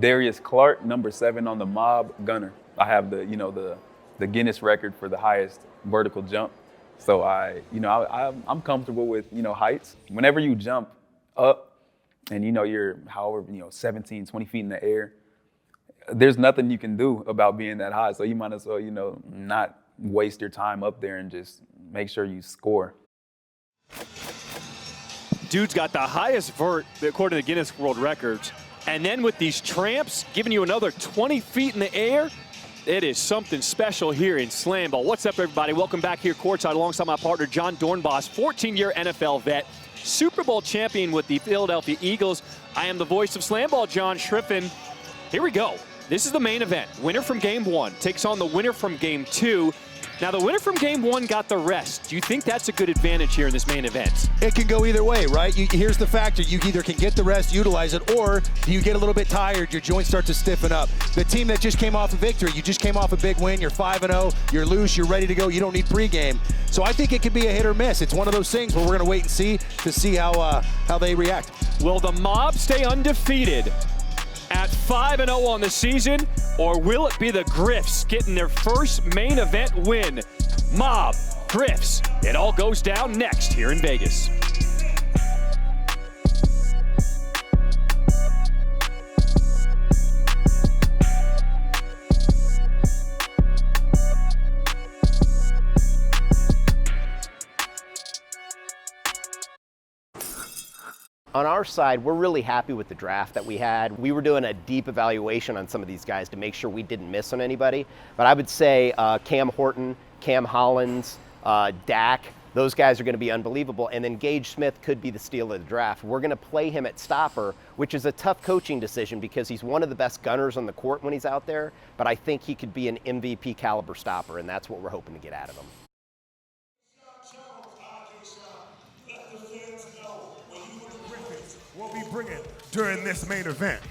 Darius Clark, number 7 on the Mob gunner. I have the the Guinness record for the highest vertical jump. So I'm comfortable with heights. Whenever you jump up and you're 17, 20 feet in the air, there's nothing you can do about being that high. So you might as well not waste your time up there and just make sure you score. Dude's got the highest vert according to Guinness World Records. And then with these tramps giving you another 20 feet in the air, it is something special here in SlamBall. What's up, everybody? Welcome back here courtside alongside my partner, John Dornbos, 14-year NFL vet, Super Bowl champion with the Philadelphia Eagles. I am the voice of SlamBall, John Schriffen. Here we go. This is the main event. Winner from Game 1 takes on the winner from Game 2. Now, the winner from Game 1 got the rest. Do you think that's a good advantage here in this main event? It can go either way, right? Here's the factor. You either can get the rest, utilize it, or you get a little bit tired, your joints start to stiffen up. The team that just came off a victory, you just came off a big win, you're 5-0, you're loose, you're ready to go, you don't need pregame. So I think it could be a hit or miss. It's one of those things where we're going to wait and see to see how they react. Will the Mob stay undefeated at 5-0 on the season, or will it be the Gryphs getting their first main event win? Mob, Gryphs, it all goes down next here in Vegas. On our side, we're really happy with the draft that we had. We were doing a deep evaluation on some of these guys to make sure we didn't miss on anybody. But I would say Cam Horton, Cam Hollins, Dak, those guys are going to be unbelievable. And then Gage Smith could be the steal of the draft. We're going to play him at stopper, which is a tough coaching decision because he's one of the best gunners on the court when he's out there. But I think he could be an MVP caliber stopper, and that's what we're hoping to get out of him. What we bringing during this main event?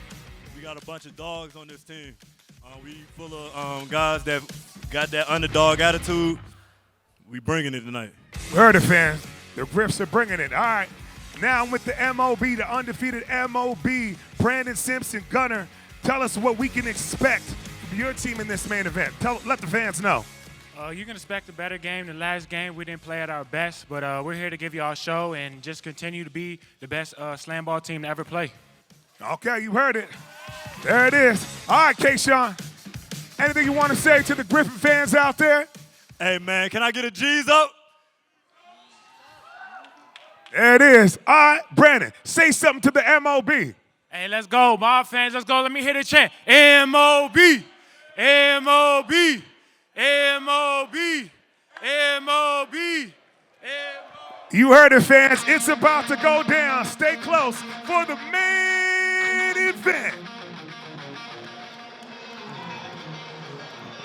We got a bunch of dogs on this team. We full of guys that got that underdog attitude. We bringing it tonight. We heard it, fans. The Gryphs are bringing it. All right. Now I'm with the MOB, the undefeated MOB, Brandon Simpson, Gunner. Tell us what we can expect from your team in this main event. Let the fans know. You can expect a better game than last game. We didn't play at our best, but we're here to give you our show and just continue to be the best SlamBall team to ever play. Okay, you heard it. There it is. All right, Kayshawn. Anything you want to say to the Griffin fans out there? Hey, man, can I get a G's up? There it is. All right, Brandon, say something to the MOB. Hey, let's go, Mob fans. Let's go. Let me hear the chant. MOB, MOB. M-O-B, M-O-B, M-O-B. You heard it, fans. It's about to go down. Stay close for the main event.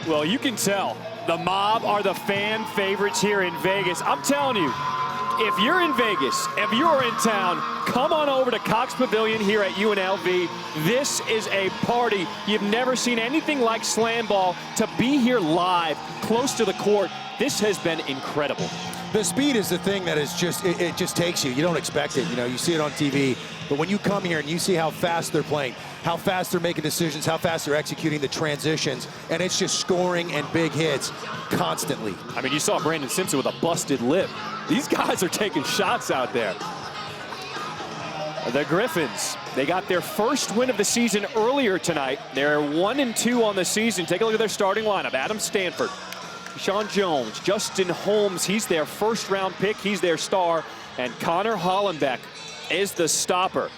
Well, you can tell the Mob are the fan favorites here in Vegas. I'm telling you, if you're in Vegas, if you're in town, come on over to Cox Pavilion here at UNLV. This is a party. You've never seen anything like SlamBall. To be here live, close to the court, this has been incredible. The speed is the thing that is just, it just takes you. You don't expect it. You see it on TV. But when you come here and you see how fast they're playing, how fast they're making decisions, how fast they're executing the transitions, and it's just scoring and big hits constantly. I mean, you saw Brandon Simpson with a busted lip. These guys are taking shots out there. The Griffins, they got their first win of the season earlier tonight. They're 1-2 on the season. Take a look at their starting lineup. Adam Stanford, Sean Jones, Justin Holmes, he's their first-round pick. He's their star. And Connor Hollenbeck is the stopper.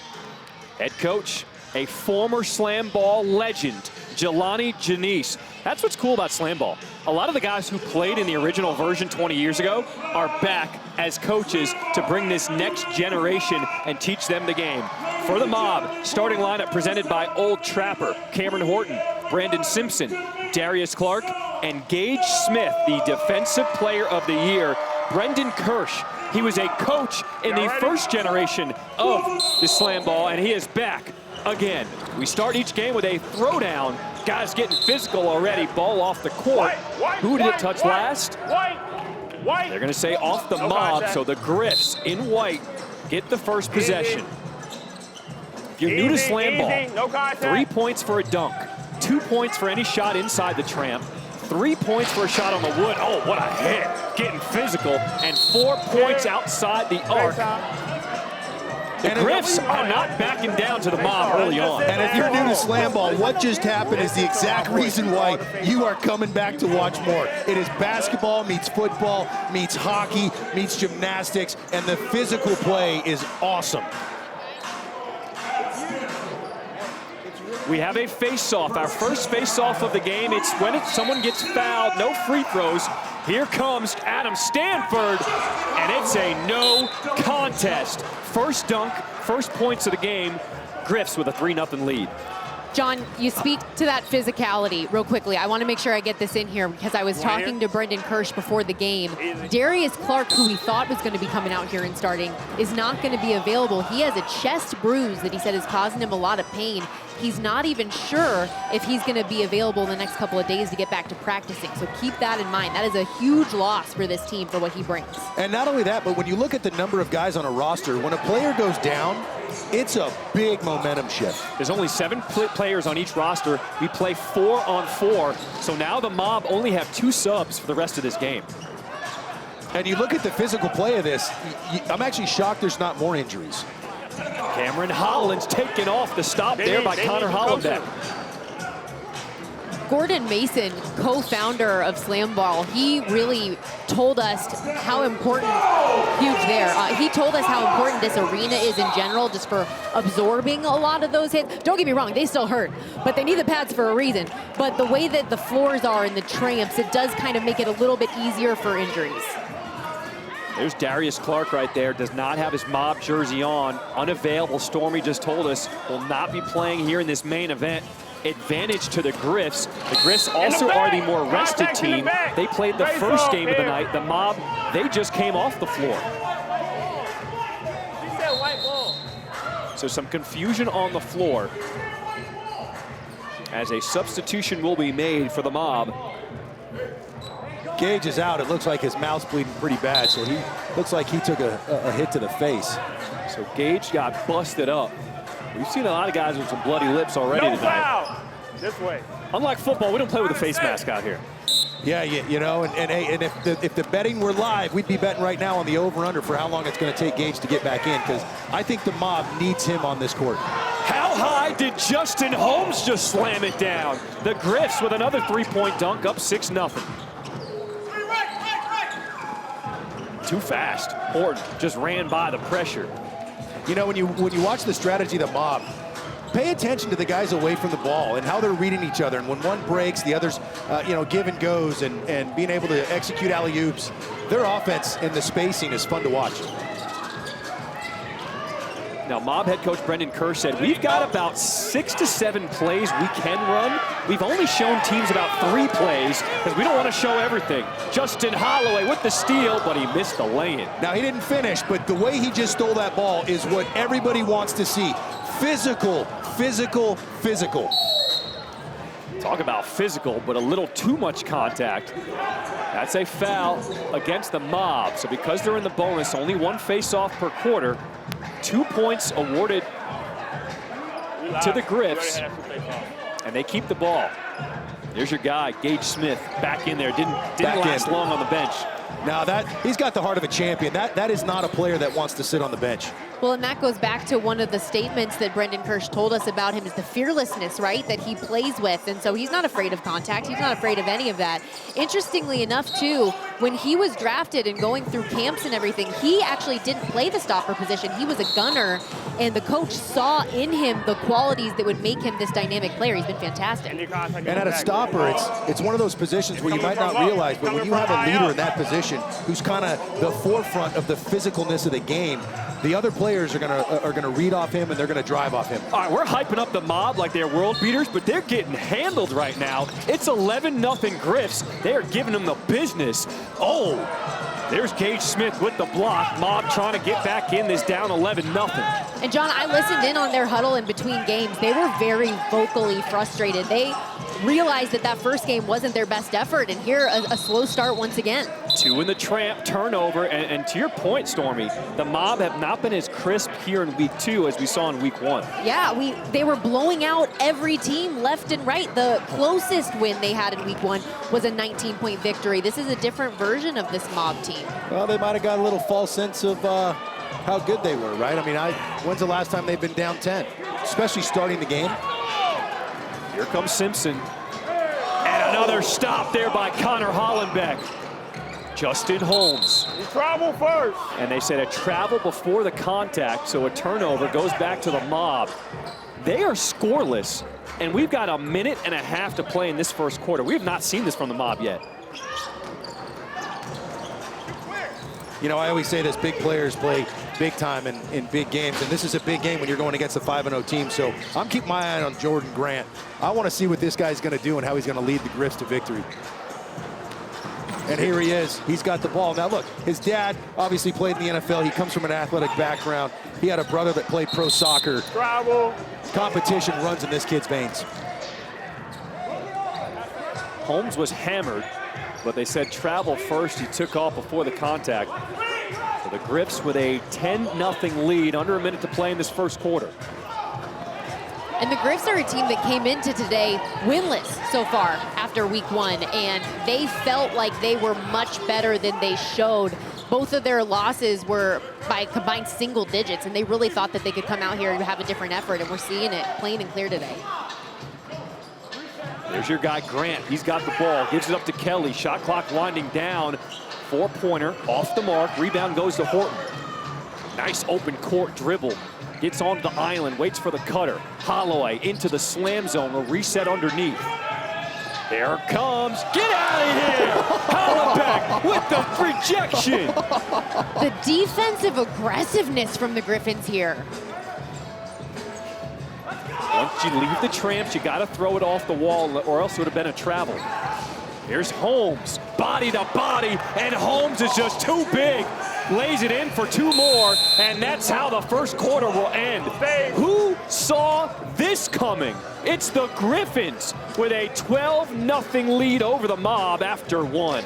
Head coach, a former SlamBall legend, Jelani Janice. That's what's cool about SlamBall. A lot of the guys who played in the original version 20 years ago are back as coaches to bring this next generation and teach them the game. For the Mob, starting lineup presented by Old Trapper, Cameron Horton, Brandon Simpson, Darius Clark, and Gage Smith, the Defensive Player of the Year, Brendan Kirsch. He was a coach in the first generation of the SlamBall, and he is back again. We start each game with a throwdown. Guys getting physical already. Ball off the court. Who did it touch last? They're going to say off the Mob, so the Gryphs in white get the first possession. If you're new to SlamBall, no contact. 3 points for a dunk, 2 points for any shot inside the tramp, 3 points for a shot on the wood. Oh, what a hit. Getting physical. And 4 points outside the arc. The Gryphs are not backing down to the mob early on. And if you're new to SlamBall, what just happened is the exact reason why you are coming back to watch more. It is basketball meets football, meets hockey, meets gymnastics, and the physical play is awesome. We have a face-off, our first face-off of the game. It's when someone gets fouled, no free throws. Here comes Adam Stanford, and it's a no contest. First dunk, first points of the game. Gryphs with a 3-0 lead. John, you speak to that physicality real quickly. I want to make sure I get this in here because I was talking to Brendan Kirsch before the game. Darius Clark, who we thought was going to be coming out here and starting, is not going to be available. He has a chest bruise that he said is causing him a lot of pain. He's not even sure if he's going to be available in the next couple of days to get back to practicing. So keep that in mind. That is a huge loss for this team for what he brings. And not only that, but when you look at the number of guys on a roster, when a player goes down, it's a big momentum shift. There's only 7 players on each roster. We play 4-on-4. So now the mob only have 2 subs for the rest of this game. And you look at the physical play of this, I'm actually shocked there's not more injuries. Cameron Holland's taken off the stop there by Connor Hollenbeck. Gordon Mason, co-founder of SlamBall, he really told us how important, huge there, he told us how important this arena is in general, just for absorbing a lot of those hits. Don't get me wrong, they still hurt, but they need the pads for a reason. But the way that the floors are in the tramps, it does kind of make it a little bit easier for injuries. There's Darius Clark right there, does not have his mob jersey on. Unavailable, Stormy just told us, will not be playing here in this main event. Advantage to the Gryphs. The Gryphs also are the more rested team. They played the first game of the night. The mob, they just came off the floor. So some confusion on the floor as a substitution will be made for the mob. Gage is out. It looks like his mouth's bleeding pretty bad, so he looks like he took a hit to the face. So Gage got busted up. We've seen a lot of guys with some bloody lips already tonight. Foul. This way. Unlike football, we don't play with a face mask out here. Yeah, you know, and if the betting were live, we'd be betting right now on the over-under for how long it's going to take Gage to get back in, because I think the mob needs him on this court. How high did Justin Holmes just slam it down? The Gryphs with another 3-point dunk, up 6-0. Too fast. Horton just ran by the pressure. You know, when you watch the strategy of the mob, pay attention to the guys away from the ball and how they're reading each other. And when one breaks, the others, give and goes, and being able to execute alley-oops. Their offense and the spacing is fun to watch. Now, mob head coach Brendan Kirsch said, we've got about 6 to 7 plays we can run. We've only shown teams about 3 plays because we don't want to show everything. Justin Holloway with the steal, but he missed the lay-in. Now, he didn't finish, but the way he just stole that ball is what everybody wants to see. Physical, physical, physical. Talk about physical, but a little too much contact. That's a foul against the mob. So because they're in the bonus, only 1 face-off per quarter. 2 points awarded to the Gryphs, and they keep the ball. There's your guy, Gage Smith, back in there. Didn't last long on the bench. Now he's got the heart of a champion. That is not a player that wants to sit on the bench. Well, and that goes back to one of the statements that Brendan Kirsch told us about him, is the fearlessness, right, that he plays with. And so he's not afraid of contact. He's not afraid of any of that. Interestingly enough, too, when he was drafted and going through camps and everything, he actually didn't play the stopper position. He was a gunner, and the coach saw in him the qualities that would make him this dynamic player. He's been fantastic. And at a stopper, it's one of those positions where you might not realize, but when you have a leader in that position who's kind of the forefront of the physicalness of the game, the other players are gonna read off him, and they're gonna drive off him. All right, we're hyping up the mob like they're world beaters, but they're getting handled right now. It's 11-0 Gryphs. They are giving them the business. Oh, there's Gage Smith with the block. Mob trying to get back in this down 11-0. And John, I listened in on their huddle in between games. They were very vocally frustrated. realize that that first game wasn't their best effort, and here a slow start once again. 2 in the tramp, turnover, and to your point, Stormy, the Mob have not been as crisp here in week 2 as we saw in week 1. Yeah, they were blowing out every team left and right. The closest win they had in week 1 was a 19-point victory. This is a different version of this Mob team. Well, they might have got a little false sense of how good they were, right? I mean, when's the last time they've been down 10? Especially starting the game. Here comes Simpson. And another stop there by Connor Hollenbeck. Justin Holmes. You travel first. And they said a travel before the contact, so a turnover goes back to the Mob. They are scoreless, and we've got a minute and a half to play in this first quarter. We have not seen this from the Mob yet. You know, I always say this, big players play big time in big games, and this is a big game when you're going against a 5-0 team, so I'm keeping my eye on Jordan Grant. I want to see what this guy's going to do and how he's going to lead the Gryphs to victory. And here he is. He's got the ball. Now, look, his dad obviously played in the NFL. He comes from an athletic background. He had a brother that played pro soccer. Travel. Competition runs in this kid's veins. Holmes was hammered, but they said travel first. He took off before the contact. So the Gryphs with a 10-0 lead, under a minute to play in this first quarter. And the Gryphs are a team that came into today winless so far after week 1, and they felt like they were much better than they showed. Both of their losses were by combined single digits, and they really thought that they could come out here and have a different effort, and we're seeing it plain and clear today. There's your guy, Grant. He's got the ball, gives it up to Kelly. Shot clock winding down. 4-pointer, off the mark. Rebound goes to Horton. Nice open court dribble. Gets onto the island, waits for the cutter. Holloway into the slam zone, a reset underneath. There it comes. Get out of here! Hollenbeck with the rejection. The defensive aggressiveness from the Griffins here. Once you leave the tramps, you got to throw it off the wall, or else it would have been a travel. Here's Holmes, body to body, and Holmes is just too big. Lays it in for 2 more, and that's how the first quarter will end. Who saw this coming? It's the Griffins with a 12-0 lead over the Mob after 1.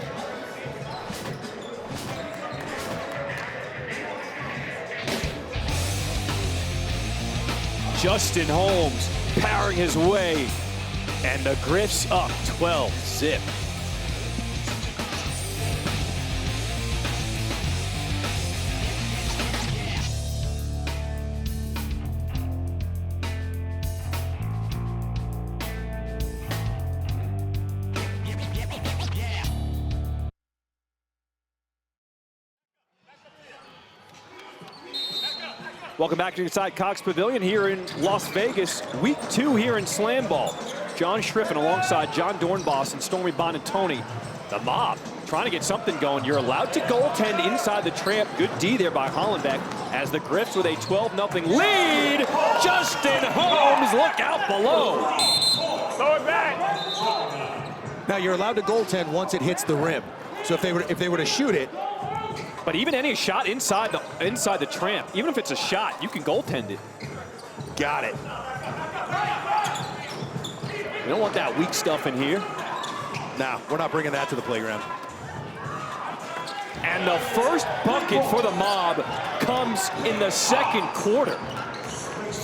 Justin Holmes powering his way, and the Gryphs up 12-zip. Welcome back to inside Cox Pavilion here in Las Vegas. Week 2 here in SlamBall. John Schriffen alongside John Dornbos and Stormy Bonatoni. The Mob trying to get something going. You're allowed to goaltend inside the tramp. Good D there by Hollenbeck as the Gryphs with a 12-0 lead. Justin Holmes, look out below. Throw it back. Now, you're allowed to goaltend once it hits the rim. So if they were to shoot it, but even any shot inside the tramp, even if it's a shot, you can goaltend it. got it. We don't want that weak stuff in here. No, we're not bringing that to the playground. And the first bucket for the Mob comes in the second quarter.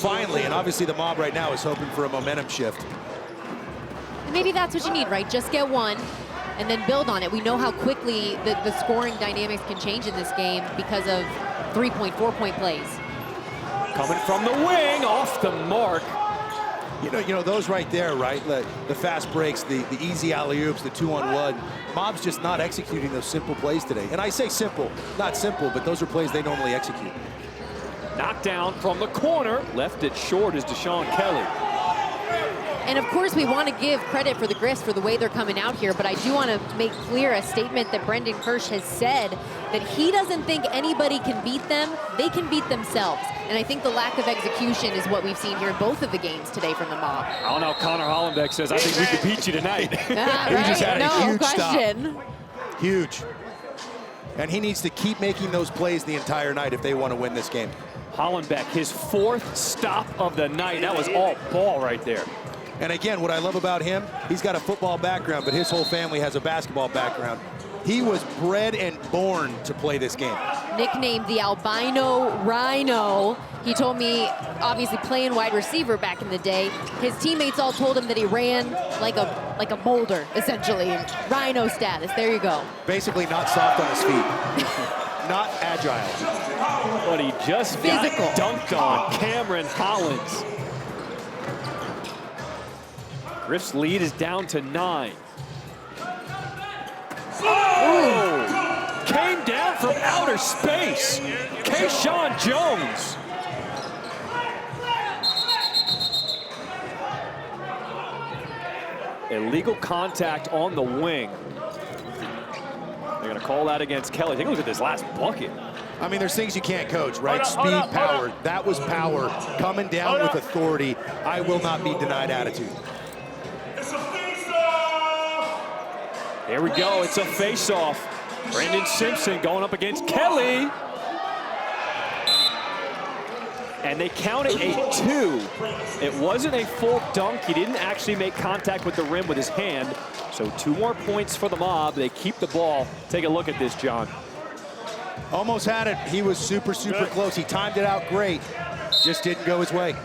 Finally, and obviously the Mob right now is hoping for a momentum shift. Maybe that's what you need, right? Just get one and then build on it. We know how quickly the scoring dynamics can change in this game because of 3-point, 4-point plays. Coming from the wing, off the mark. You know those right there, right? The fast breaks, the easy alley-oops, the 2-on-1. Mob's just not executing those simple plays today. And I say simple, not simple, but those are plays they normally execute. Knocked down from the corner, left it short is Deshaun Kelly. And of course, we want to give credit for the Gryphs for the way they're coming out here, but I do want to make clear a statement that Brendan Kirsch has said that he doesn't think anybody can beat them. They can beat themselves. And I think the lack of execution is what we've seen here in both of the games today from the Mob. I don't know, Connor Hollenbeck says, I think we could beat you tonight. He just had a huge question. Stop. Huge. And he needs to keep making those plays the entire night if they want to win this game. Hollenbeck, his fourth stop of the night. That was all ball right there. And again, what I love about him, he's got a football background, but his whole family has a basketball background. He was bred and born to play this game. Nicknamed the albino rhino. He told me, obviously playing wide receiver back in the day, his teammates all told him that he ran like a boulder, essentially. Rhino status, there you go. Basically not soft on his feet. Not agile. But he just Physical. got dunked on. Cameron Hollins. Gryphs' lead is down to 9. Oh! Came down from outer space. Keyshawn Jones. Illegal contact on the wing. They're going to call that against Kelly. Take a look at this last bucket. I mean, there's things you can't coach, right? Speed, power. That was power. Coming down with authority. I will not be denied attitude. Here we go. It's a face-off. Brandon Simpson going up against Kelly. And they count it a 2. It wasn't a full dunk. He didn't actually make contact with the rim with his hand. So 2 more points for the Mob. They keep the ball. Take a look at this, John. Almost had it. He was super close. He timed it out great. Just didn't go his way.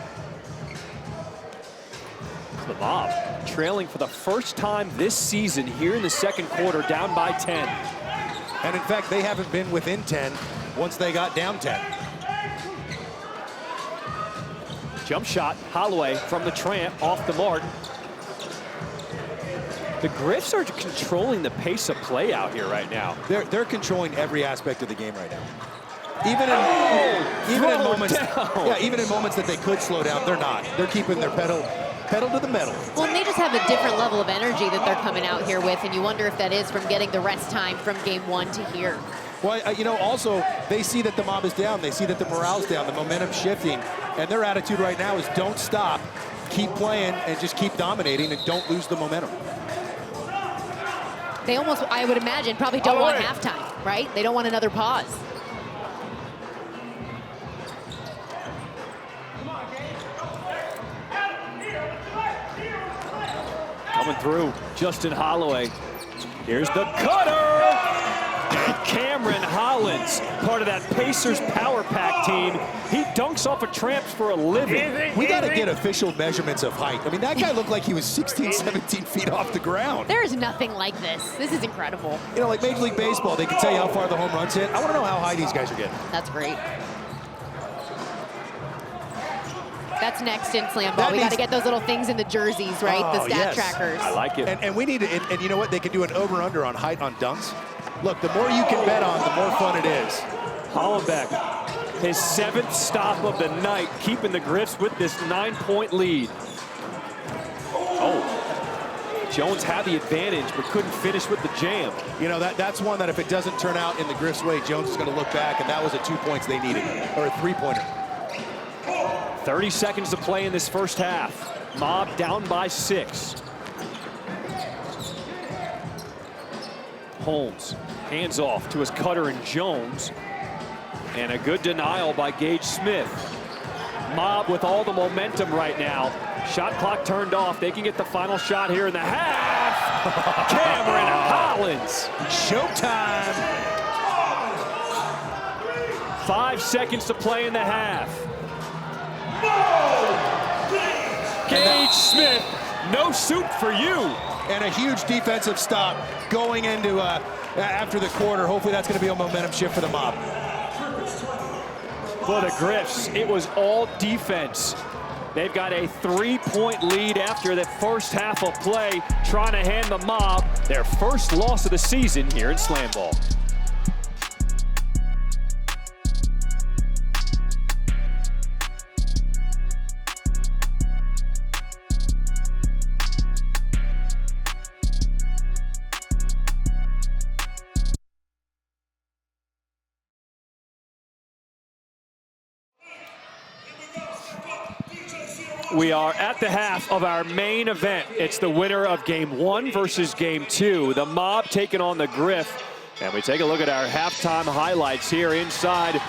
The Mob trailing for the first time this season here in the second quarter, down by 10. And in fact, they haven't been within 10 once they got down 10. Jump shot, Holloway from the tramp, off the mark. The Gryphs are controlling the pace of play out here right now. They're controlling every aspect of the game right now. Even in moments, even in moments that they could slow down, they're not. They're keeping their pedal to the metal. Well, and they just have a different level of energy that they're coming out here with, and you wonder if that is from getting the rest time from game 1 to here. Well, you know, also, they see that the Mob is down. They see that the morale's down, the momentum's shifting, and their attitude right now is don't stop, keep playing, and just keep dominating, and don't lose the momentum. They almost, I would imagine, probably don't want halftime, right? They don't want another pause. Coming through, Justin Holloway. Here's the cutter! And Cameron Hollins, part of that Pacers power pack team. He dunks off of tramps for a living. We got to get official measurements of height. I mean, that guy looked like he was 16, 17 feet off the ground. There is nothing like this. This is incredible. You know, like Major League Baseball, they can tell you how far the home runs hit. I want to know how high these guys are getting. That's great. That's next in SlamBall. We got to get those little things in the jerseys, right? The stat trackers. I like it. And we need to, and you know what? They can do an over-under on height on dunks. Look, the more you can bet on, the more fun it is. Hollenbeck, his 7th stop of the night, keeping the Gryphs with this 9-point lead. Oh, Jones had the advantage, but couldn't finish with the jam. You know, that's one that if it doesn't turn out in the Gryphs' way, Jones is going to look back, and that was a 2 points they needed, or a 3-pointer. 30 seconds to play in this first half. Mob down by 6. Holmes hands off to his cutter and Jones. And a good denial by Gage Smith. Mob with all the momentum right now. Shot clock turned off. They can get the final shot here in the half. Cameron Hollins. Showtime. 5 seconds to play in the half. Gage Smith, no soup for you. And a huge defensive stop going into after the quarter. Hopefully that's going to be a momentum shift for the Mob. For the Gryphs, it was all defense. They've got a 3-point lead after the first half of play, trying to hand the Mob their first loss of the season here in SlamBall. We are at the half of our main event. It's the winner of game 1 versus game 2. The Mob taking on the Gryphs. And we take a look at our halftime highlights here inside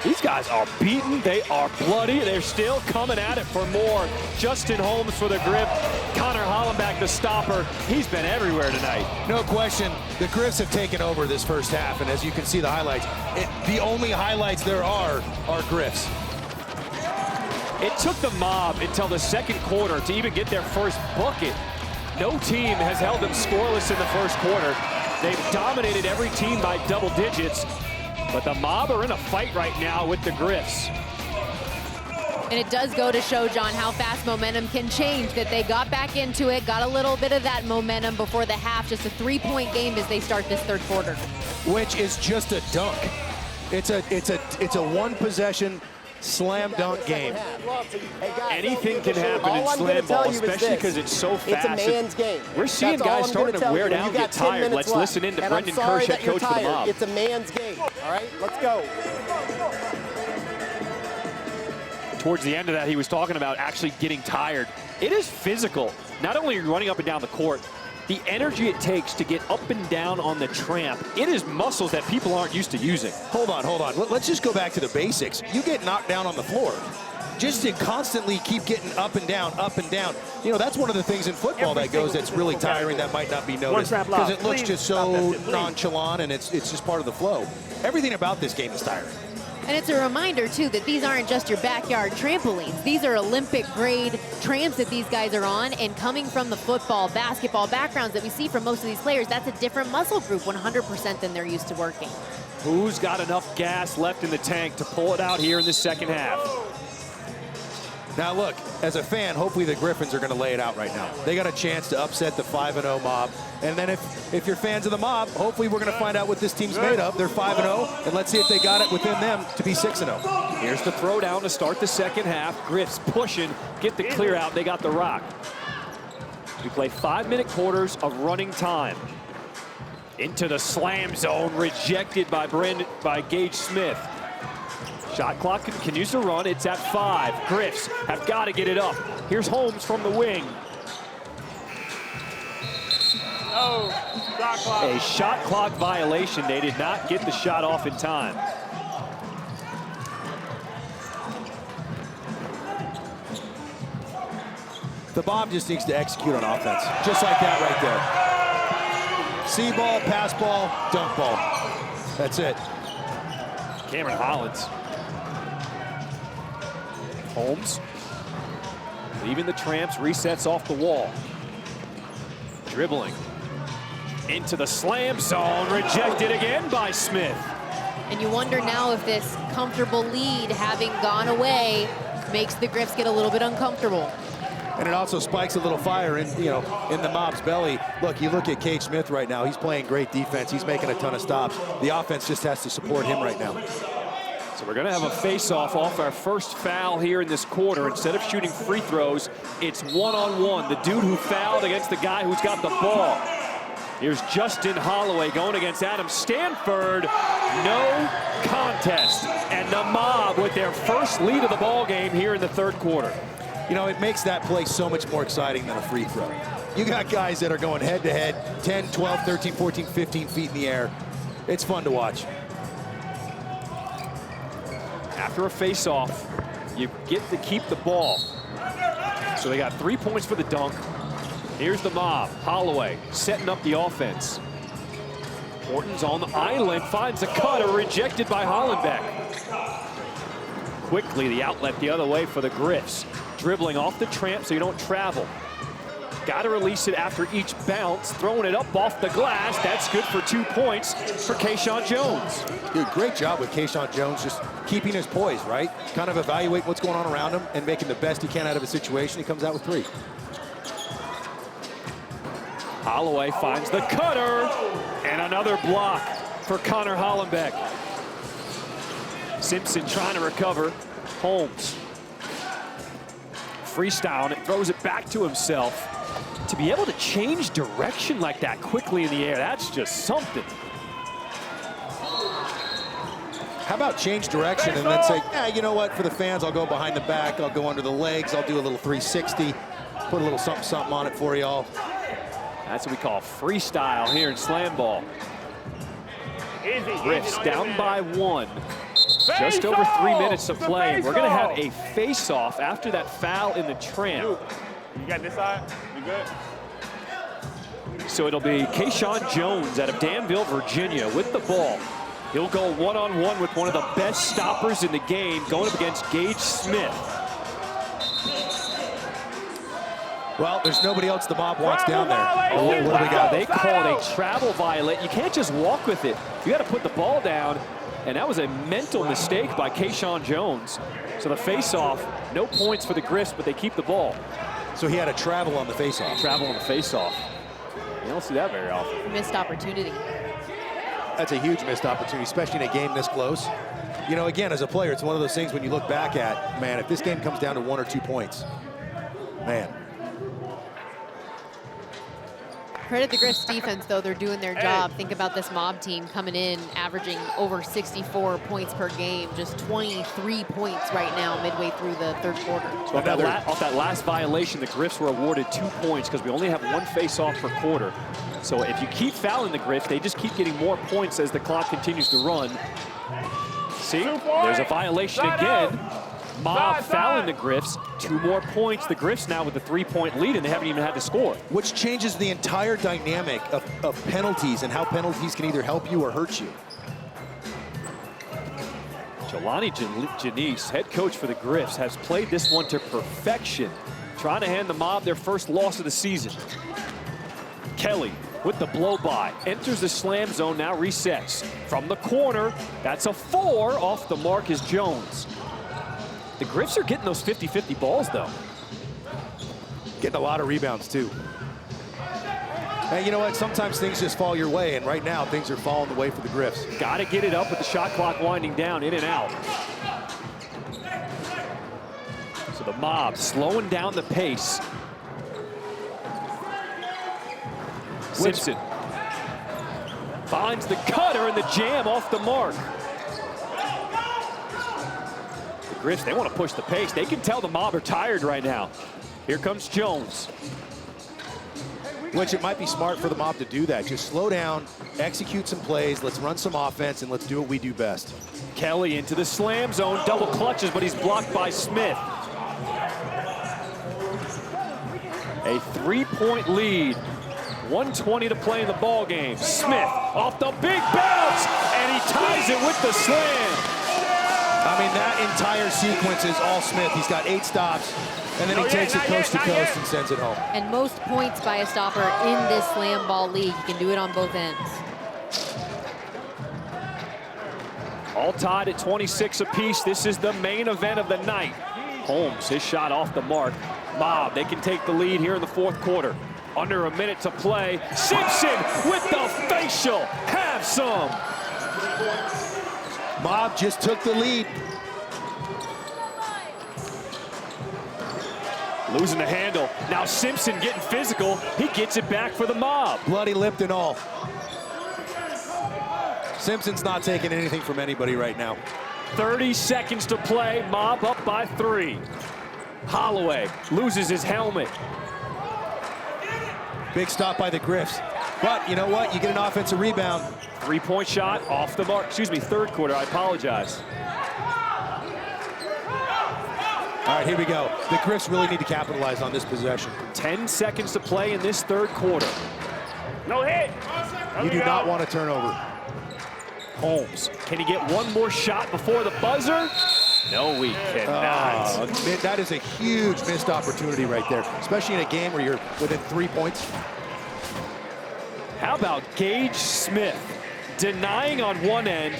These guys are beaten, they are bloody, they're still coming at it for more. Justin Holmes for the grip, Connor Hollenbeck the stopper. He's been everywhere tonight. No question, the Gryphs have taken over this first half, and as you can see the highlights, the only highlights there are Gryphs. It took the Mob until the second quarter to even get their first bucket. No team has held them scoreless in the first quarter. They've dominated every team by double digits, but the Mob are in a fight right now with the Gryphs. And it does go to show, John, how fast momentum can change, that they got back into it, got a little bit of that momentum before the half, just a 3-point game as they start this third quarter. Which is just a dunk. It's a one-possession slam dunk game. Anything can happen in slam ball, especially because it's so fast. It's a man's game. We're seeing guys starting to wear down, get tired. Let's listen in to Brendan Kirsch, head coach for the Mob. It's a man's game. All right, let's go. Towards the end of that, he was talking about actually getting tired. It is physical. Not only are you running up and down the court, the energy it takes to get up and down on the tramp, it is muscles that people aren't used to using. Hold on. Let's just go back to the basics. You get knocked down on the floor. Just to constantly keep getting up and down. You know, that's one of the things in football that goes that's really tiring that might not be noticed. Because it looks just so nonchalant and it's just part of the flow. Everything about this game is tiring. And it's a reminder, too, that these aren't just your backyard trampolines. These are Olympic-grade tramps that these guys are on, and coming from the football, basketball backgrounds that we see from most of these players, that's a different muscle group 100% than they're used to working. Who's got enough gas left in the tank to pull it out here in the second half? Now look, as a fan, hopefully the Griffins are going to lay it out right now. They got a chance to upset the 5-0 Mob. And then if you're fans of the Mob, hopefully we're going to find out what this team's made of. They're 5-0, and let's see if they got it within them to be 6-0. Here's the throwdown to start the second half. Gryphs pushing, get the clear out. They got the rock. We play 5-minute quarters of running time. Into the slam zone, rejected by Gage Smith. Shot clock continues to run. It's at 5. Gryphs have got to get it up. Here's Holmes from the wing. Shot clock. A shot clock violation. They did not get the shot off in time. The Mob just needs to execute on offense. Just like that right there. See ball, pass ball, dunk ball. That's it. Cameron Hollins. Holmes, leaving the tramps, resets off the wall. Dribbling into the slam zone, rejected again by Smith. And you wonder now if this comfortable lead, having gone away, makes the Gryphs get a little bit uncomfortable. And it also spikes a little fire in the Mob's belly. Look, you look at Gage Smith right now. He's playing great defense. He's making a ton of stops. The offense just has to support him right now. So we're going to have a face-off off our first foul here in this quarter. Instead of shooting free throws, it's one-on-one. The dude who fouled against the guy who's got the ball. Here's Justin Holloway going against Adam Stanford. No contest. And the Mob with their first lead of the ball game here in the third quarter. You know, it makes that play so much more exciting than a free throw. You got guys that are going head-to-head, 10, 12, 13, 14, 15 feet in the air. It's fun to watch. After a face-off, you get to keep the ball. So they got 3 points for the dunk. Here's the Mob. Holloway setting up the offense. Horton's on the island, finds a cutter, rejected by Hollenbeck. Quickly, the outlet the other way for the Gryphs. Dribbling off the tramp so you don't travel. Got to release it after each bounce, throwing it up off the glass. That's good for 2 points for Kayshawn Jones. Dude, great job with Kayshawn Jones, just keeping his poise, right? Kind of evaluate what's going on around him and making the best he can out of a situation. He comes out with 3. Holloway finds the cutter, and another block for Connor Hollenbeck. Simpson trying to recover. Holmes freestyle, and it throws it back to himself. To be able to change direction like that quickly in the air, that's just something. How about change direction and then say, yeah, you know what, for the fans, I'll go behind the back, I'll go under the legs, I'll do a little 360, put a little something, something on it for y'all. That's what we call freestyle here in SlamBall. Gryphs down by 1. Just over 3 minutes to play. We're going to have a face-off after that foul in the tramp. You got this side? You good? So it'll be Kayshawn Jones out of Danville, Virginia with the ball. He'll go one-on-one with one of the best stoppers in the game, going up against Gage Smith. Well, there's nobody else the mob wants down there. Oh, What do we got? They called a travel violate. You can't just walk with it. You got to put the ball down. And that was a mental mistake by Kayshawn Jones. So the face-off, no points for the Gryphs, but they keep the ball. So he had a travel on the face-off. Travel on the face-off. You don't see that very often. Missed opportunity. That's a huge missed opportunity, especially in a game this close. You know, again, as a player, it's one of those things when you look back at, man, if this game comes down to 1 or 2 points, man. Credit the Gryphs defense, though. They're doing their job. Think about this mob team coming in, averaging over 64 points per game, just 23 points right now midway through the third quarter. So off that last violation, the Gryphs were awarded 2 points because we only have 1 face-off per quarter. So if you keep fouling the Gryphs, they just keep getting more points as the clock continues to run. See, there's a violation again. Mob fouling the Gryphs, 2 more points. The Gryphs now with a 3-point lead, and they haven't even had to score. Which changes the entire dynamic of penalties and how penalties can either help you or hurt you. Jelani Janice, head coach for the Gryphs, has played this one to perfection, trying to hand the mob their first loss of the season. Kelly with the blow-by, enters the slam zone, now resets. From the corner, that's a 4, off the mark is Jones. The Gryphs are getting those 50-50 balls, though. Getting a lot of rebounds, too. And you know what? Sometimes things just fall your way, and right now things are falling the way for the Gryphs. Got to get it up with the shot clock winding down, in and out. So the mob slowing down the pace. Simpson finds the cutter and the jam off the mark. The Gryphs, they want to push the pace. They can tell the mob are tired right now. Here comes Jones. Which it might be smart for the mob to do that. Just slow down, execute some plays, let's run some offense, and let's do what we do best. Kelly into the slam zone, double clutches, but he's blocked by Smith. A 3-point lead. 1:20 to play in the ball game. Smith off the big bounce, and he ties it with the slam. I mean, that entire sequence is all Smith. He's got 8 stops, and then he takes it coast to coast and sends it home. And most points by a stopper in this slam ball league. You can do it on both ends. All tied at 26 apiece. This is the main event of the night. Holmes, his shot off the mark. Mob, they can take the lead here in the fourth quarter. Under a minute to play. Simpson with the facial. Have some. Mob just took the lead. Losing the handle. Now Simpson getting physical. He gets it back for the mob. Bloody lipped and all. Simpson's not taking anything from anybody right now. 30 seconds to play. Mob up by 3. Holloway loses his helmet. Big stop by the Gryphs. But you know what? You get an offensive rebound. 3-point shot off the mark. Excuse me, third quarter. I apologize. All right, here we go. The Gryphs really need to capitalize on this possession. 10 seconds to play in this third quarter. No hit. You do not want a turnover. Holmes, can he get one more shot before the buzzer? No, we cannot. That is a huge missed opportunity right there, especially in a game where you're within 3 points. How about Gage Smith denying on one end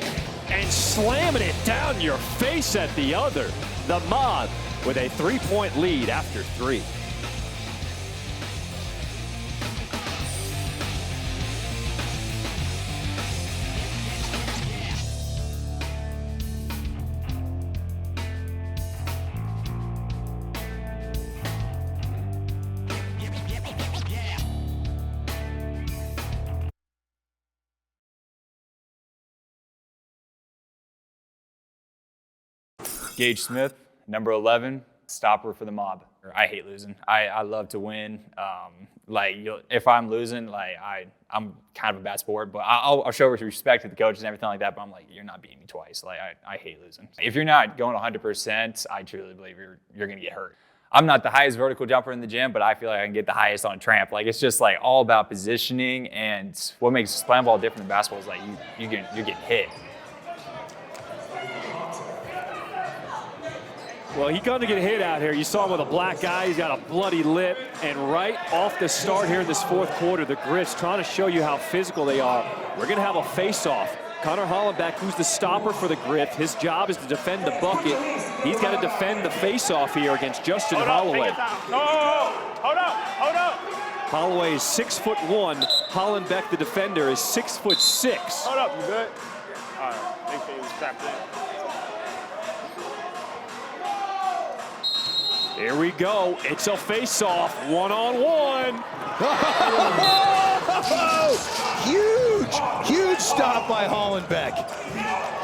and slamming it down your face at the other? The mob with a 3-point lead after 3. Gage Smith, number 11, Stopper for the mob. I hate losing. I love to win. If I'm losing, I'm kind of a bad sport, but I'll show respect to the coaches and everything like that. But I'm like, you're not beating me twice. I hate losing. If you're not going 100%, I truly believe you're gonna get hurt. I'm not the highest vertical jumper in the gym, but I feel like I can get the highest on a tramp. It's just all about positioning, and what makes SlamBall different than basketball is you're getting hit. Well, he's going to get hit out here. You saw him with a black eye. He's got a bloody lip. And right off the start here in this fourth quarter, the Gryphs trying to show you how physical they are. We're going to have a face-off. Connor Hollenbeck, who's the stopper for the Gryphs, his job is to defend the bucket. He's got to defend the face-off here against Justin Holloway. Hold up. Holloway is 6'1". Hollenbeck, the defender, is 6'6". Hold up, you good? All right, make sure you strapped in. Here we go. It's a face-off, one-on-one. Huge stop by Hollenbeck,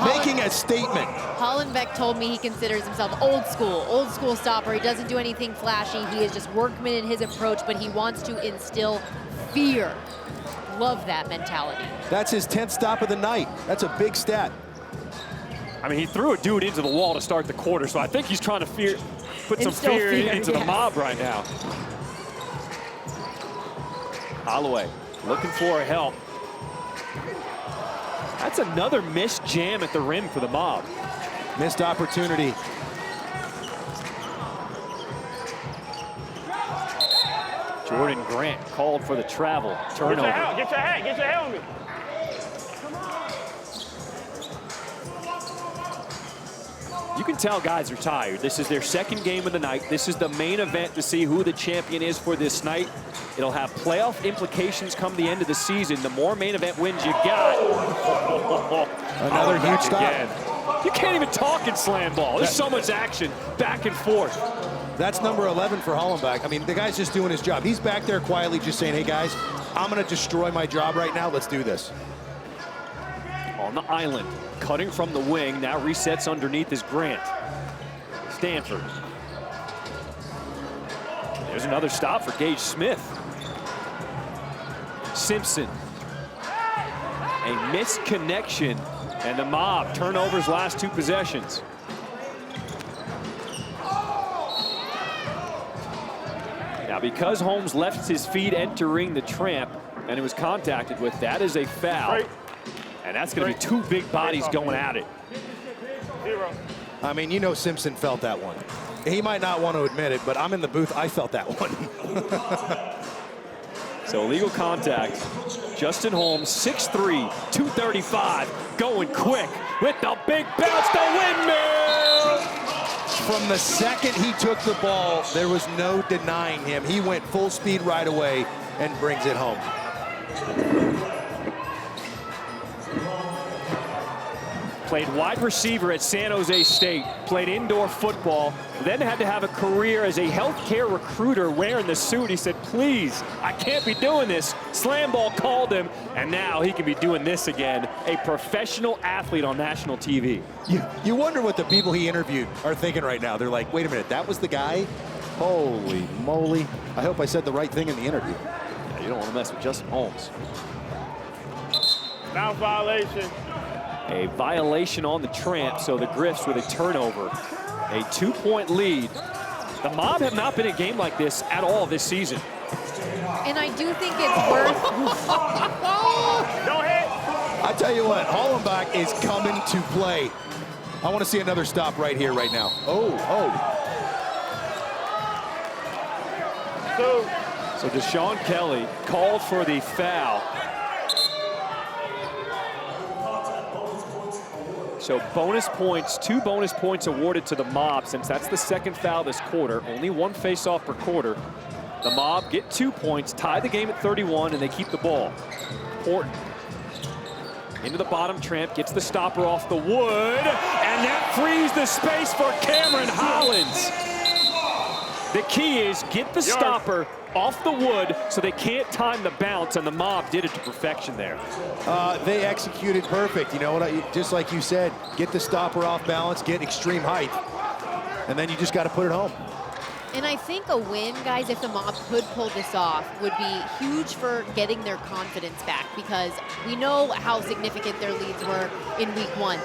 making a statement. Hollenbeck told me he considers himself old school stopper. He doesn't do anything flashy. He is just workman in his approach, but he wants to instill fear. Love that mentality. That's his 10th stop of the night. That's a big stat. I mean, he threw a dude into the wall to start the quarter, so I think he's trying to put some fear into the mob right now. Holloway looking for help. That's another missed jam at the rim for the mob. Missed opportunity. Jordan Grant called for the travel. Turnover. Get your head on me. You can tell guys are tired. This is their second game of the night. This is the main event to see who the champion is for this night. It'll have playoff implications come the end of the season. The more main event wins you got. Another huge stop. Again. You can't even talk in SlamBall. There's so much action back and forth. That's number 11 for Hollenbeck. I mean, the guy's just doing his job. He's back there quietly just saying, hey guys, I'm gonna destroy my job right now. Let's do this. On the island, cutting from the wing, now resets underneath is Grant. Stanford. There's another stop for Gage Smith. Simpson. A missed connection, and the mob turnovers last two possessions. Now, because Holmes left his feet entering the tramp and it was contacted with, that is a foul. And that's going to be two big bodies going at it. I mean, you know Simpson felt that one. He might not want to admit it, but I'm in the booth. I felt that one. So illegal contact. Justin Holmes, 6'3", 235, going quick with the big bounce, the windmill! From the second he took the ball, there was no denying him. He went full speed right away and brings it home. Played wide receiver at San Jose State, played indoor football, then had to have a career as a healthcare recruiter wearing the suit. He said, please, I can't be doing this. SlamBall called him, and now he can be doing this again, a professional athlete on national TV. You wonder what the people he interviewed are thinking right now. They're like, wait a minute, that was the guy? Holy moly. I hope I said the right thing in the interview. Yeah, you don't want to mess with Justin Holmes. Bounce violation. A violation on the tramp, so the Gryphs with a turnover. A 2-point lead. The mob have not been in a game like this at all this season. And I do think it's worth... Don't hit. I tell you what, Hollenbeck is coming to play. I want to see another stop right here, right now. So Deshaun Kelly called for the foul. So bonus points, 2 bonus points awarded to the mob since that's the second foul this quarter. Only 1 face-off per quarter. The mob get 2 points, tie the game at 31, and they keep the ball. Horton into the bottom tramp, gets the stopper off the wood, and that frees the space for Cameron Hollins. The key is get the stopper off the wood so they can't time the bounce, and the mob did it to perfection there. They executed perfect. You know what? Just like you said, get the stopper off balance, get extreme height. and then you just got to put it home. And I think a win, guys, if the Mob could pull this off, would be huge for getting their confidence back, because we know how significant their leads were in week 1.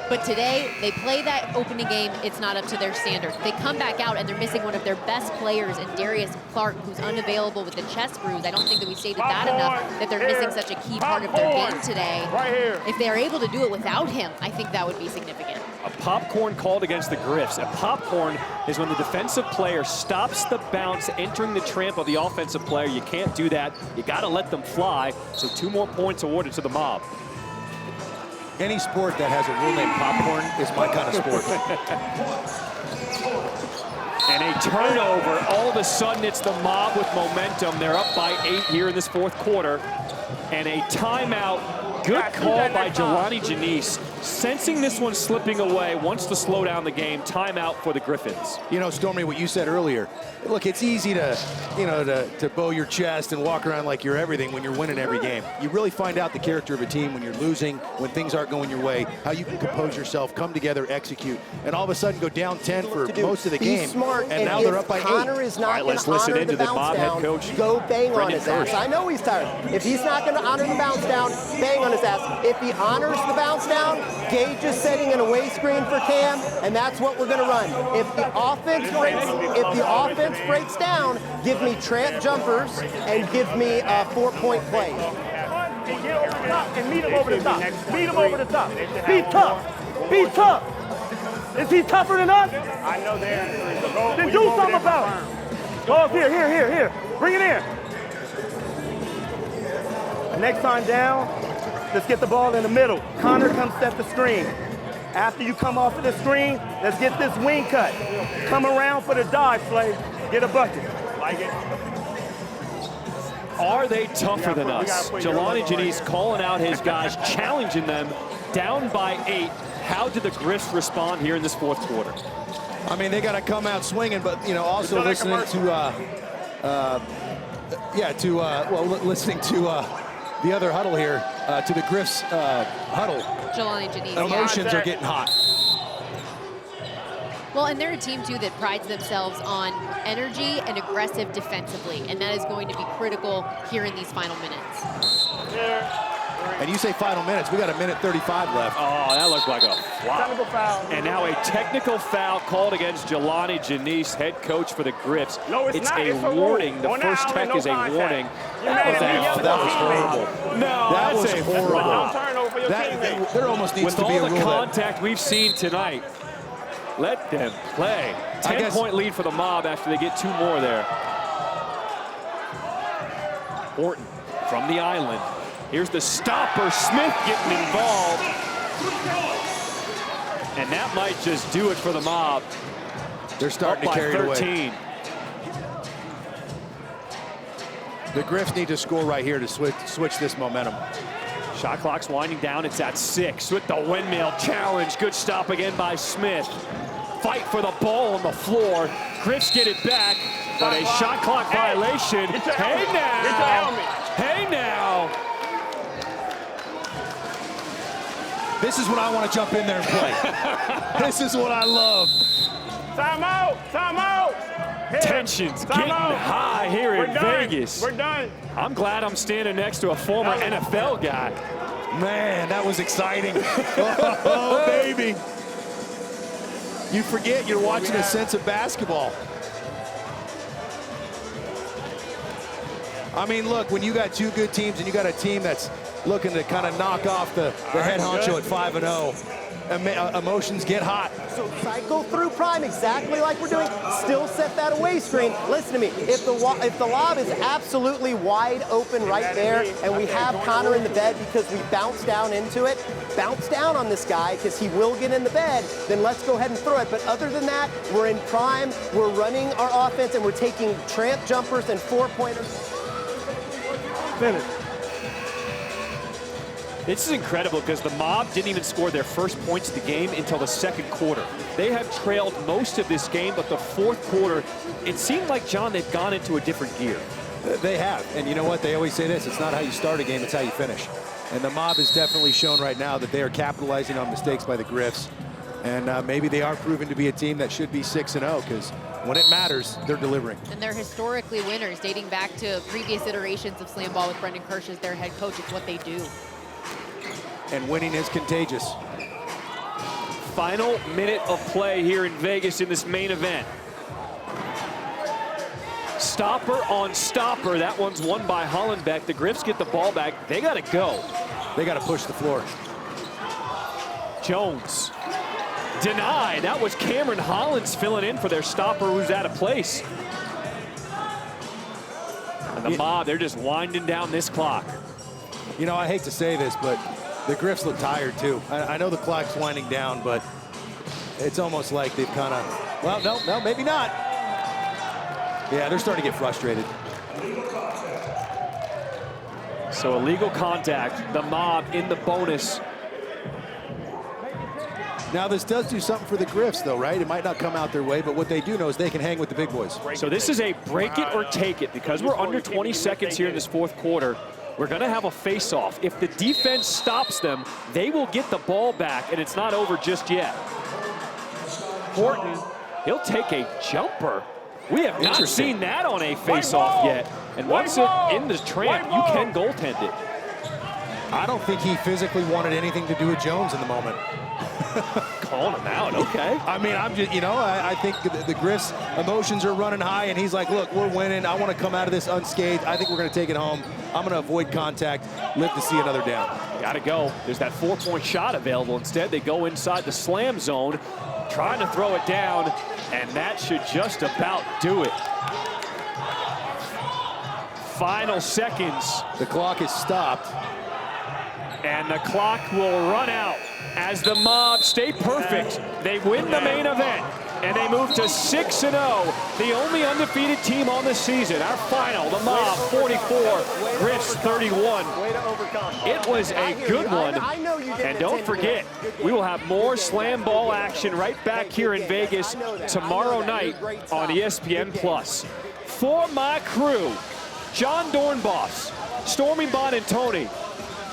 But today, they play that opening game, it's not up to their standard. They come back out and they're missing one of their best players in Darius Clark, who's unavailable with the chest bruise. I don't think that we stated that enough, that they're missing such a key part of their game today. Right here. If they're able to do it without him, I think that would be significant. A popcorn called against the Gryphs. A popcorn is when the defensive player stops the bounce entering the tramp of the offensive player. You can't do that. You got to let them fly. So 2 more points awarded to the Mob. Any sport that has a rule named popcorn is my kind of sport. And a turnover. All of a sudden, it's the Mob with momentum. They're up by 8 here in this 4th quarter. And a timeout. Good call by Jelani Janice. Sensing this one slipping away, wants to slow down the game. Timeout for the Griffins. You know, Stormy, what you said earlier, look, it's easy to, you know, to bow your chest and walk around like you're everything when you're winning every game. You really find out the character of a team when you're losing, when things aren't going your way, how you can compose yourself, come together, execute, and all of a sudden go down 10 for most of the game. Smart, and now they're up by 8. Connor is not going to honor the bounce down, go bang on his ass. I know he's tired. If he's not going to honor the bounce down, bang on his ass. If he honors the bounce down, Gage is setting an away screen for Cam, and that's what we're going to run. If the offense breaks down, give me tramp jumpers and give me 4-point plays. And get over the top and meet him over the top. Meet him over the top. Be tough. Be tough. Is he tougher than us? I know the answer. Then do something about it. Go here. Bring it in. Next time down, let's get the ball in the middle. Connor comes set the screen. After you come off of the screen, let's get this wing cut. Come around for the dive play. Get a bucket. Like it. Are they tougher than us? Jelani Janice calling out his guys, challenging them, down by 8. How did the Gryphs respond here in this 4th quarter? I mean, they got to come out swinging, but, you know, also listening to, listening to the other huddle here, to the Gryphs huddle. Jelani Janice. Emotions are getting hot. Well, and they're a team, too, that prides themselves on energy and aggressive defensively, and that is going to be critical here in these final minutes. And you say final minutes, we got 1:35 left. Oh, that looked like a flop. Technical foul. And now a technical foul called against Jelani Janice, head coach for the Gryphs. No, it's not. a It's a warning. The rule. first tech is a warning. That was horrible. No, that was a horrible. Don't turn over your teammate. There almost needs With to be a all rule the that- contact we've seen tonight, let them play. 10-point lead for the Mob after they get 2 more there. Horton from the island. Here's the stopper, Smith getting involved. And that might just do it for the Mob. They're starting up to by carry 13. it away. The Gryphs need to score right here to switch this momentum. Shot clock's winding down. It's at 6 with the windmill challenge. Good stop again by Smith. Fight for the ball on the floor. Gryphs get it back, but a shot clock violation. Hey now! Hey now! This is what I want to jump in there and play. This is what I love. Timeout! Timeout! Tensions getting high here in Vegas. We're done. I'm glad I'm standing next to a former NFL guy. Man, that was exciting. Oh, baby. You forget you're watching a sense of basketball. I mean, look, when you got 2 good teams and you got a team that's looking to kind of knock off the head honcho at 5-0, emotions get hot. So cycle through prime exactly like we're doing. Still set that away screen. Listen to me. If the lob is absolutely wide open right there, and we have Connor in the bed because we bounce down into it, bounce down on this guy because he will get in the bed, then let's go ahead and throw it. But other than that, we're in prime. We're running our offense, and we're taking tramp jumpers and 4-pointers. Finish. This is incredible because the Mob didn't even score their first points of the game until the 2nd quarter. They have trailed most of this game, but the 4th quarter, it seemed like, John, they've gone into a different gear. They have, and you know what? They always say this, it's not how you start a game, it's how you finish. And the Mob has definitely shown right now that they are capitalizing on mistakes by the Gryphs. And maybe they are proven to be a team that should be 6-0, because when it matters, they're delivering. And they're historically winners, dating back to previous iterations of SlamBall with Brendan Kirsch as their head coach. It's what they do. And winning is contagious. Final minute of play here in Vegas in this main event. Stopper on stopper. That one's won by Hollenbeck. The Gryphs get the ball back. They got to go. They got to push the floor. Jones. Denied. That was Cameron Hollins filling in for their stopper who's out of place. And the Mob, they're just winding down this clock. You know, I hate to say this, but the Gryphs look tired too. I know the clock's winding down, but it's almost like they've kind of, well, no, maybe not. Yeah, they're starting to get frustrated. So illegal contact, the Mob in the bonus. Now this does do something for the Gryphs though, right? It might not come out their way, but what they do know is they can hang with the big boys. So this is a break it or take it. Because we're under 20 seconds here in this fourth quarter, we're gonna have a face-off. If the defense stops them, they will get the ball back, and it's not over just yet. Horton, he'll take a jumper. We have not seen that on a face-off yet. And once it in the tramp, you can goaltend it. I don't think he physically wanted anything to do with Jones in the moment. Calling him out, okay. I mean, I'm just, you know, I think the Gryphs' emotions are running high, and he's like, look, we're winning. I want to come out of this unscathed. I think we're going to take it home. I'm going to avoid contact, live to see another down. Got to go. There's that 4-point shot available. Instead, they go inside the slam zone, trying to throw it down, and that should just about do it. Final seconds. The clock is stopped. And the clock will run out as the Mob stay perfect. They win the main event, and they move to 6-0, the only undefeated team on the season. Our final, the Mob 44, Gryphs 31. It was a good one, and don't forget, we will have more SlamBall action right back here in Vegas tomorrow night on ESPN+. For my crew, John Dornbos, Stormy Bonantoni,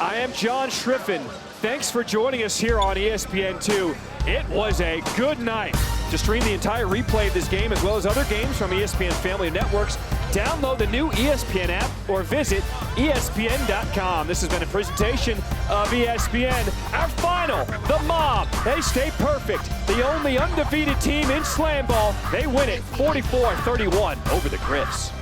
I am John Schriffen. Thanks for joining us here on ESPN2. It was a good night. To stream the entire replay of this game as well as other games from ESPN Family of Networks, download the new ESPN app or visit ESPN.com. This has been a presentation of ESPN. Our final, the Mob. They stay perfect. The only undefeated team in SlamBall. They win it 44-31 over the Gryphs.